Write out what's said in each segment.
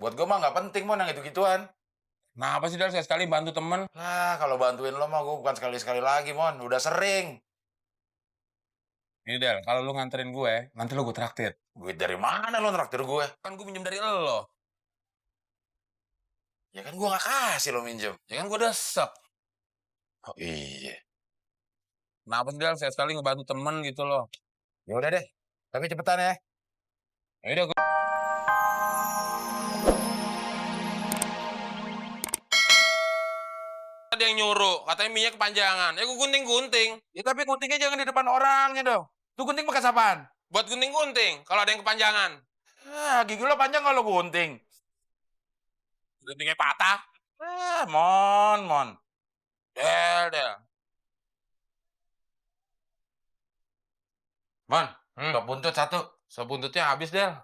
Buat gue mah nggak penting, Mon, yang gitu-gituan. Kenapa sih, Del? Saya sekali bantu temen. Lah, kalau bantuin lo mah gue bukan sekali-sekali lagi, Mon. Udah sering. Ini, Del, kalau lu nganterin gue, nanti lu gue traktir. Duit dari mana lo traktir gue? Kan gue pinjam dari lo. Ya kan gue nggak kasih lo minjem. Ya kan gue desep. Oh iya. Kenapa sih, Del? Saya sekali ngebantu temen gitu loh. Ya udah deh. Tapi cepetan ya. Yaudah, gue... Ada yang nyuruh, katanya minyak kepanjangan. Ya gue gunting-gunting. Ya tapi guntingnya jangan di depan orangnya dong. Tuh gunting bekas apaan? Buat gunting-gunting, kalau ada yang kepanjangan. Ah, gigi lo panjang kalau gunting. Guntingnya patah. Mon. Del. Mon, sop buntut satu. Sop buntutnya habis, Del.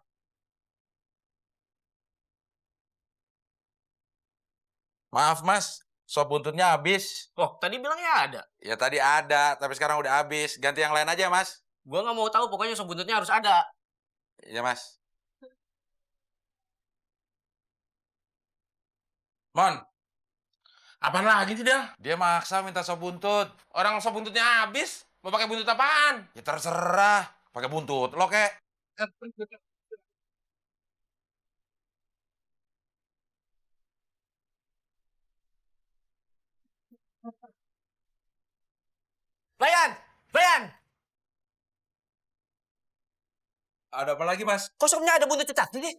Maaf, Mas. Sop buntutnya habis. Oh, tadi bilangnya ada. Ya tadi ada, tapi sekarang udah habis. Ganti yang lain aja, Mas. Gua nggak mau tahu, pokoknya sop buntutnya harus ada. Iya, Mas. Mon, Apaan lagi sih, Del? dia maksa minta sop buntut. Orang sop buntutnya habis. Mau pakai buntut apaan? Ya terserah. Pakai buntut lo kek. Bayan! Ada apa lagi, Mas? Kok sopnya ada buntut cecak sih?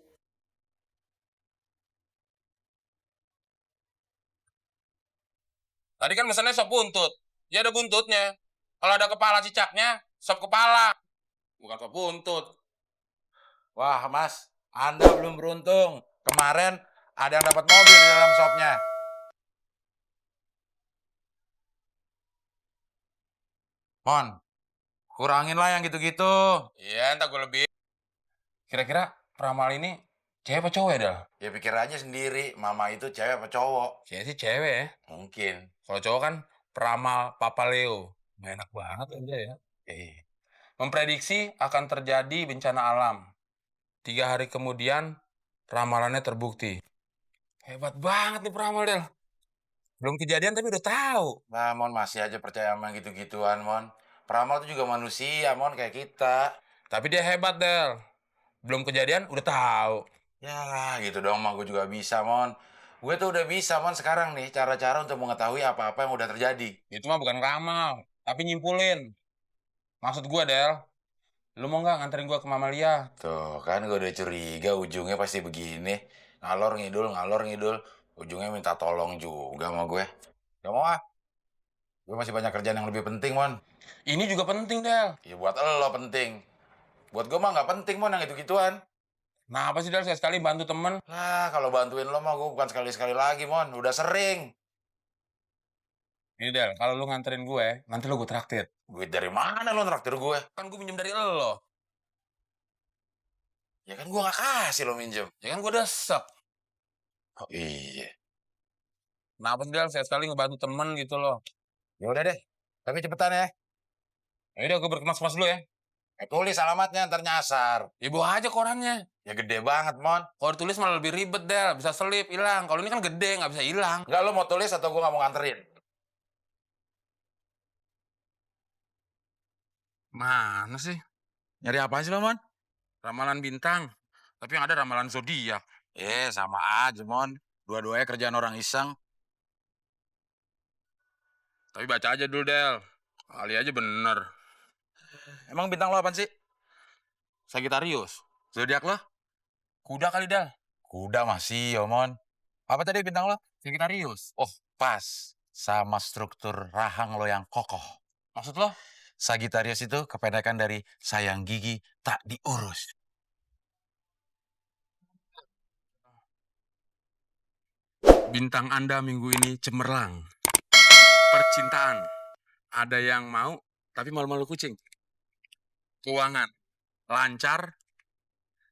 Tadi kan mesennya sop buntut. Ya ada buntutnya. Kalau ada kepala cicaknya, sop kepala. Bukan sop buntut. Wah, Mas. Anda belum beruntung. Kemarin ada yang dapat mobil di dalam sopnya. Mon, kurangin lah yang gitu-gitu. Iya, entar gue lebih. Kira-kira peramal ini cewek apa cowok ya, Del? Ya pikir aja sendiri, mama itu cewek apa cowok? Saya sih cewek ya. Mungkin. Kalau cowok kan peramal Papa Leo. Nggak enak banget aja ya. Memprediksi akan terjadi bencana alam. 3 hari kemudian, ramalannya terbukti. Hebat banget nih peramal, Del. Belum kejadian tapi udah tahu. Nah, Mon masih aja percaya sama gitu-gituan, Mon. Peramal itu juga manusia, Mon, kayak kita. Tapi dia hebat, Del. Belum kejadian udah tahu. Ya, gitu dong, mah gue juga bisa, Mon. Gue tuh udah bisa, Mon, sekarang nih, cara-cara untuk mengetahui apa-apa yang udah terjadi. Itu mah bukan ramal, tapi nyimpulin. Maksud gua, Del, lu mau nggak nganterin gua ke Mamalia? Tuh, kan gue udah curiga ujungnya pasti begini. Ngalor ngidul. Ujungnya minta tolong juga sama gue. Gak mau ah. Gue masih banyak kerjaan yang lebih penting, Mon. Ini juga penting, Del. Ya buat lo penting. Buat gue mah nggak penting, Mon, yang gitu-gituan. Nah, apa sih, Del? Saya sekali bantu temen. Lah, kalau bantuin lo mah gue bukan sekali-sekali lagi, Mon. Udah sering. Ini, Del, kalau lu nganterin gue, nanti lu gue traktir. Duit dari mana lo traktir gue? Kan gue pinjam dari lo. Ya kan gue nggak kasih lo minjem. Ya kan gue desep. Oh iya. Kenapa sih, Del? Saya sekali ngebantu temen gitu loh. Ya udah deh. Tapi cepetan ya. Yaudah, gue berkemas-kemas dulu ya. Tulis alamatnya ntar nyasar. Ya bawa aja korannya. Ya gede banget, Mon. Kalau ditulis malah lebih ribet, Del. Bisa selip, hilang. Kalau ini kan gede, nggak bisa hilang. Enggak, lo mau tulis atau gue nggak mau nganterin? Mana sih? Nyari apa sih lo, Mon? Ramalan bintang. Tapi yang ada ramalan zodiak. Sama aja, Mon. Dua-duanya kerjaan orang iseng. Tapi baca aja dulu, Del. Kali aja bener. Emang bintang lo apaan sih? Sagittarius. Zodiak lo? Kuda kali, Del. Kuda masih, Mon. Apa tadi bintang lo? Sagittarius. Oh, pas. Sama struktur rahang lo yang kokoh. Maksud lo? Sagittarius itu kependekan dari sayang gigi tak diurus. Bintang Anda minggu ini cemerlang. Percintaan. Ada yang mau, tapi malu-malu kucing. Keuangan. Lancar,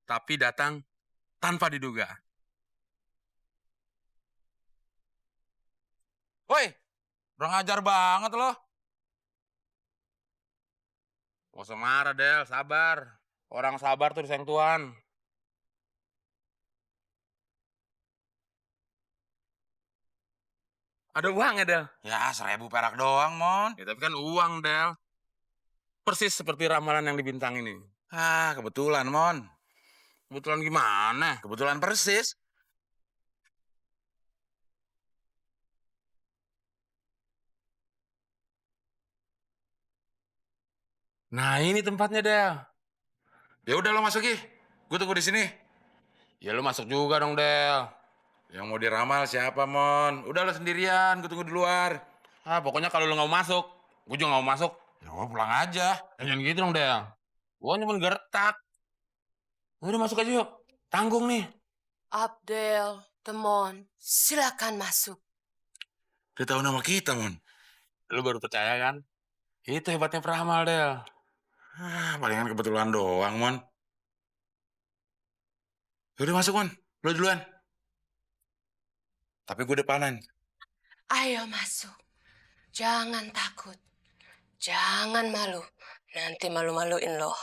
tapi datang tanpa diduga. Woi, kurang ajar banget lo. Gak usah marah, Del. Sabar. Orang sabar tuh disayang Tuhan. Ada uang ya, Del? Ya, 1.000 perak doang, Mon. Ya, tapi kan uang, Del. Persis seperti ramalan yang dibintang ini. Ah, kebetulan, Mon. Kebetulan gimana? Kebetulan persis. Nah, ini tempatnya, Del. Ya udah lo masuk, Gi. Gue tunggu di sini. Ya, lu masuk juga dong, Del. Yang mau diramal siapa, Mon? Udah lo sendirian, gue tunggu di luar. Ah, pokoknya kalau lu nggak mau masuk, gue juga nggak mau masuk. Ya gue pulang aja. Ya, jangan gitu dong, Del. Gue cuma gertak. Udah masuk aja yuk. Tanggung nih. Abdel, Temon, silakan masuk. Dia tahu nama kita, Mon. Lu baru percaya kan? Itu hebatnya peramal, Del. Ah, palingan kebetulan doang, Mon. Ya udah masuk, Mon. Lo duluan. Tapi gue depanan. Ayo masuk. Jangan takut. Jangan malu. Nanti malu-maluin loh.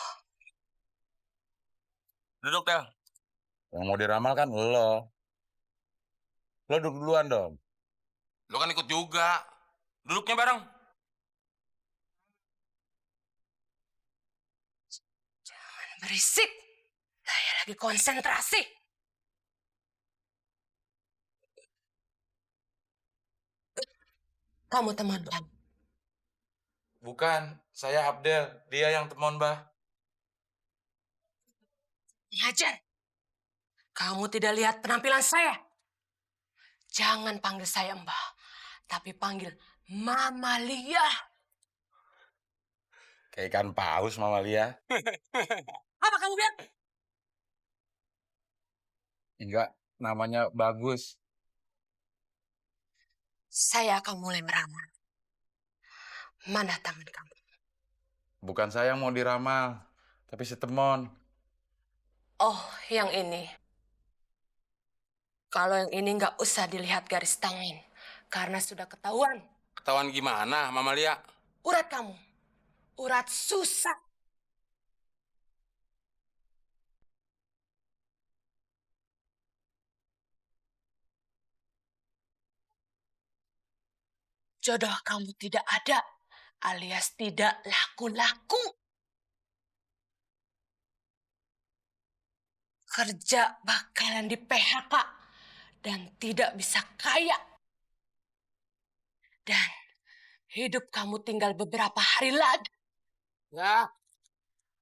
Duduk, Del. Yang mau diramal kan lo. Lo duduk duluan dong. Lu kan ikut juga. Duduknya bareng. Berisik. Saya lagi konsentrasi. Kamu teman kan? Bukan, saya Abdel. Dia yang temon, Bah. Ngajar. Kamu tidak lihat penampilan saya? Jangan panggil saya Mbah. Tapi panggil Mama Lia. Kayak ikan paus, Mama Lia. Apa kamu bilang? Enggak, namanya bagus. Saya akan mulai meramal. Mana tangan kamu? Bukan saya yang mau diramal, tapi si temon. Oh, yang ini. Kalau yang ini nggak usah dilihat garis tangan. Karena sudah ketahuan. Ketahuan gimana, Mama Lia? Urat kamu. Urat susah. Jodoh kamu tidak ada. Alias tidak laku-laku. Kerja bakalan di PHK. Dan tidak bisa kaya. Dan hidup kamu tinggal beberapa hari lagi. Ya.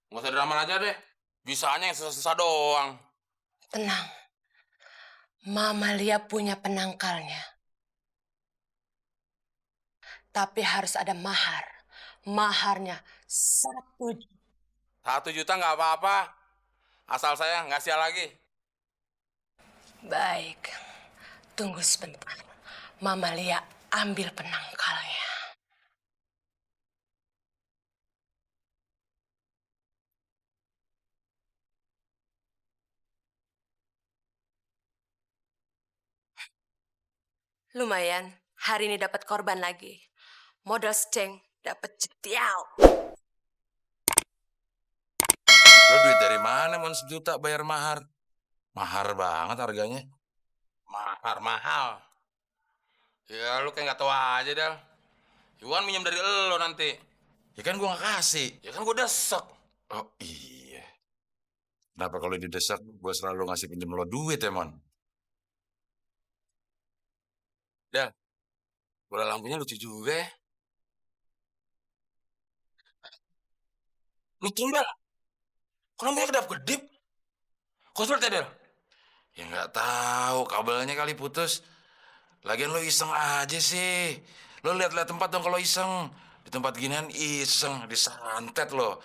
Nggak usah diramal aja deh. Bisanya yang susah-susah doang. Tenang. Mama Lia punya penangkalnya. Tapi harus ada mahar. Maharnya 1 juta. 1 juta nggak apa-apa. Asal saya nggak sial lagi. Baik. Tunggu sebentar. Mama Lia ambil penangkalnya. Lumayan, hari ini dapat korban lagi. Modal steng, dapat jetiau. Lo duit dari mana, Mon? 1 juta bayar mahar. Mahar banget harganya. Mahar mahal. Ya lu kayak nggak tahu aja Del. Iwan minjem dari lo nanti. Ya kan gue gak kasih. Ya kan gue desek. Oh iya. Kenapa kalau didesak gue selalu ngasih pinjem lo duit ya, Mon? Del, bola lampunya lucu juga ya. Lu Del. Kok lampunya kedap-kedip? Koslet ya Del? Ya nggak tahu, kabelnya kali putus. Lagian lo iseng aja sih. Lo lihat-lihat tempat dong kalau iseng. Di tempat ginian iseng, disantet lo.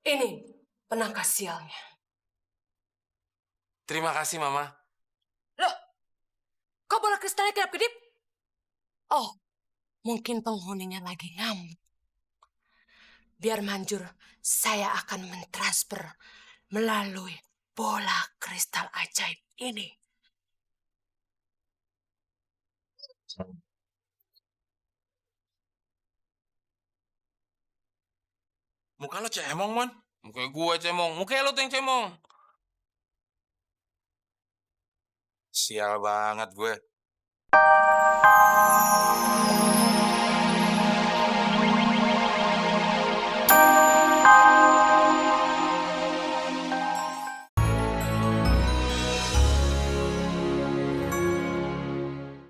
Ini penangkas sialnya. Terima kasih Mama. Loh, kok bola kristalnya kedap-kedip? Oh, mungkin penghuninya lagi ngamuk. Biar manjur, saya akan mentransfer melalui bola kristal ajaib ini. Muka lo cemong, Mon. Muka gue cemong, muka lo tuh yang cemong. Sial banget gue.